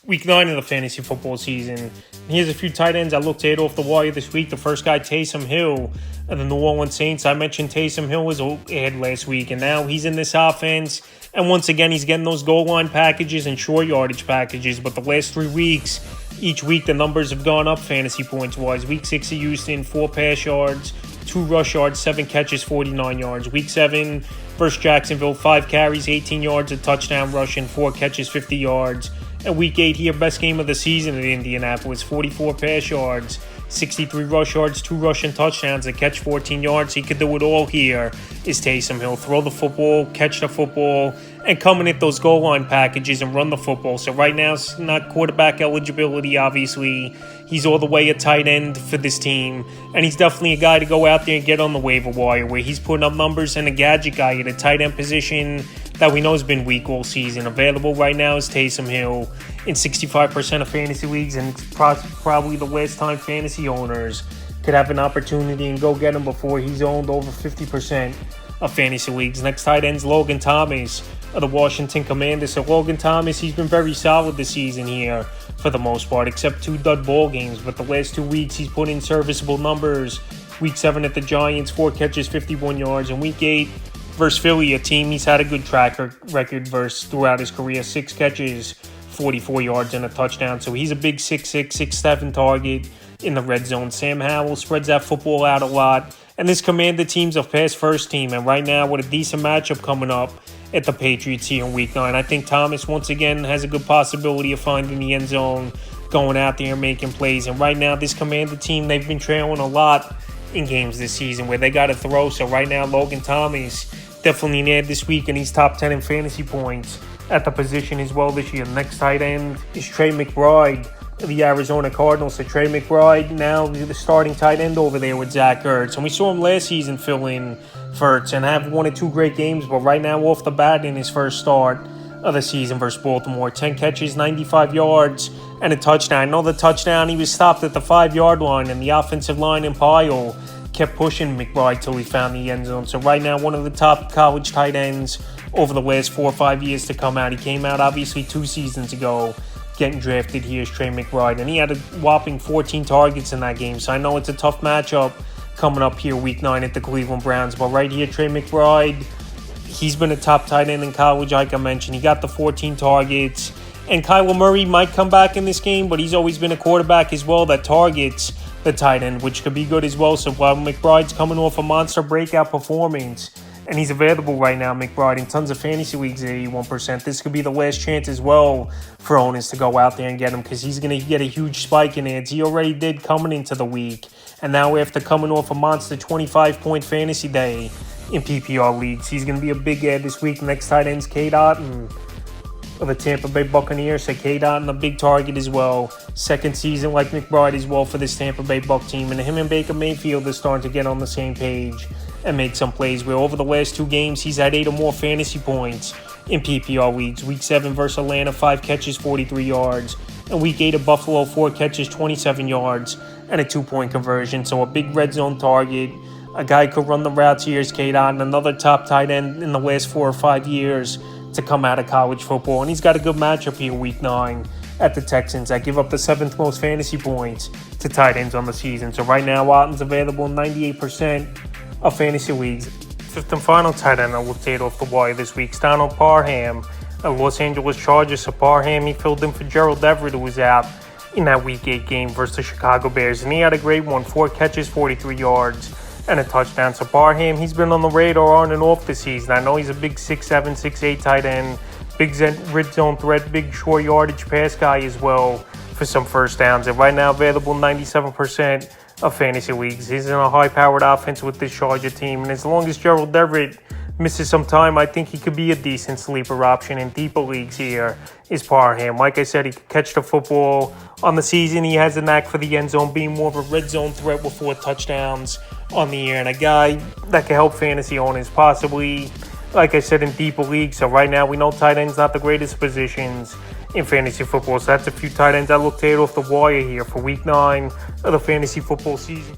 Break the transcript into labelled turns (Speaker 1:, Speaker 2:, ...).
Speaker 1: Week 9 of the fantasy football season. Here's a few tight ends I looked at off the wire this week. The first guy, Taysom Hill of the New Orleans Saints. I mentioned Taysom Hill was ahead last week, and now he's in this offense. And once again, he's getting those goal line packages and short yardage packages. But the last 3 weeks, each week the numbers have gone up fantasy points-wise. Week 6 at Houston, 4 pass yards, 2 rush yards, 7 catches, 49 yards. Week 7 versus Jacksonville, 5 carries, 18 yards, a touchdown rushing, 4 catches, 50 yards. And Week 8 here, best game of the season at Indianapolis, 44 pass yards, 63 rush yards, 2 rushing touchdowns, a catch, 14 yards. He could do it all here, is Taysom Hill. Throw the football, catch the football, and come in at those goal line packages and run the football. So right now, it's not quarterback eligibility, obviously. He's all the way a tight end for this team. And he's definitely a guy to go out there and get on the waiver wire, where he's putting up numbers, and a gadget guy at a tight end position that we know has been weak all season. Available right now is Taysom Hill in 65% of fantasy leagues, and it's probably the last time fantasy owners could have an opportunity and go get him before he's owned over 50% of fantasy leagues. Next tight end's Logan Thomas of the Washington Commanders. So Logan Thomas, he's been very solid this season here for the most part, except 2 dud ball games. But the last 2 weeks, he's put in serviceable numbers. Week 7 at the Giants, 4 catches, 51 yards. And Week 8 versus Philly, a team he's had a good track record versus throughout his career. 6 catches, 44 yards, and a touchdown. So he's a big 6'6", 6'7" target in the red zone. Sam Howell spreads that football out a lot. And this Commander team's a pass-first team. And right now, with a decent matchup coming up at the Patriots here in Week 9, I think Thomas, once again, has a good possibility of finding the end zone, going out there and making plays. And right now, this Commander team, they've been trailing a lot in games this season where they got to throw. So right now, Logan Thomas definitely near this week, and he's top 10 in fantasy points at the position as well this year. The next tight end is Trey McBride of the Arizona Cardinals. So Trey McBride now the starting tight end over there with Zach Ertz. And we saw him last season fill in for Ertz and have 1 or 2 great games. But right now, off the bat in his first start of the season versus Baltimore, 10 catches, 95 yards, and a touchdown. I know the touchdown, he was stopped at the 5-yard line, and the offensive line in pile kept pushing McBride till he found the end zone. So right now, one of the top college tight ends over the last 4 or 5 years to come out. He came out obviously 2 seasons ago, getting drafted. Here's Trey McBride, and he had a whopping 14 targets in that game. So I know it's a tough matchup coming up here Week 9 at the Cleveland Browns. But right here, Trey McBride, he's been a top tight end in college, like I mentioned. He got the 14 targets. And Kyler Murray might come back in this game, but he's always been a quarterback as well that targets the tight end, which could be good as well. So while McBride's coming off a monster breakout performance, and he's available right now, McBride, in tons of fantasy leagues at 81%, this could be the last chance as well for owners to go out there and get him, because he's going to get a huge spike in ads. He already did coming into the week, and now after coming off a monster 25-point fantasy day in PPR leagues, he's going to be a big ad this week. Next tight end's K-Dot of the Tampa Bay Buccaneers. So K-Dot, a big target as well. Second season like McBride as well for this Tampa Bay Buc team. And him and Baker Mayfield are starting to get on the same page and make some plays, where over the last 2 games, he's had 8 or more fantasy points in PPR leagues. Week 7 versus Atlanta, 5 catches, 43 yards. And Week 8 at Buffalo, 4 catches, 27 yards, and a 2-point conversion. So a big red zone target. A guy could run the routes here is K-Dot, and another top tight end in the last 4 or 5 years to come out of college football. And he's got a good matchup here Week 9 at the Texans that give up the 7th most fantasy points to tight ends on the season. So right now, Watton's available in 98% of fantasy leagues. Fifth and final tight end I looked at off the wire this week, Donald Parham of Los Angeles Chargers. So Parham, he filled in for Gerald Everett, who was out in that Week 8 game versus the Chicago Bears. And he had a great one, 4 catches, 43 yards, and a touchdown. So Parham, he's been on the radar on and off this season. I know he's a big 6'7", 6'8" tight end, big red zone threat, big short yardage pass guy as well for some first downs. And right now available in 97% of fantasy leagues. He's in a high-powered offense with this Charger team. And as long as Gerald Everett misses some time, I think he could be a decent sleeper option in deeper leagues here is Parham. Like I said, he could catch the football. On the season, he has a knack for the end zone, being more of a red zone threat with 4 touchdowns on the year, and a guy that can help fantasy owners, possibly, like I said, in deeper leagues. So right now, we know tight end's not the greatest positions in fantasy football. So that's a few tight ends I looked at off the wire here for Week 9 of the fantasy football season.